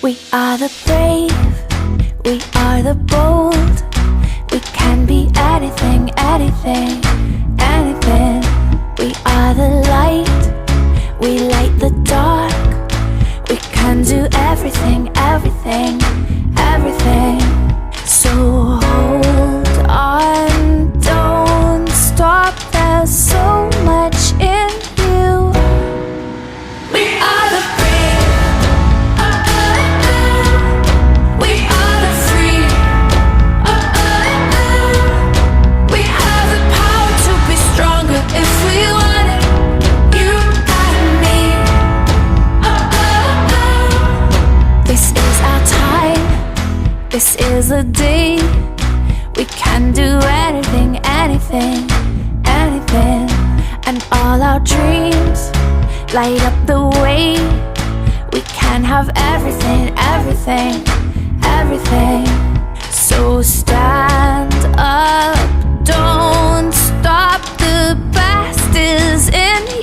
We are the brave, we are the bold. We can be anything, anything, anything. We are the light, we light the dark. We can do everything, everything, everything. So hold on, don't stop, there's so much in you. We are the brave, we are the free, we have the power to be stronger if we want it, you and me. This is our time, this is the day. We can do anything, anything, anything. And all our dreams light up the way. We can have everything, everything, everything. So stand up, don't stop, the best is in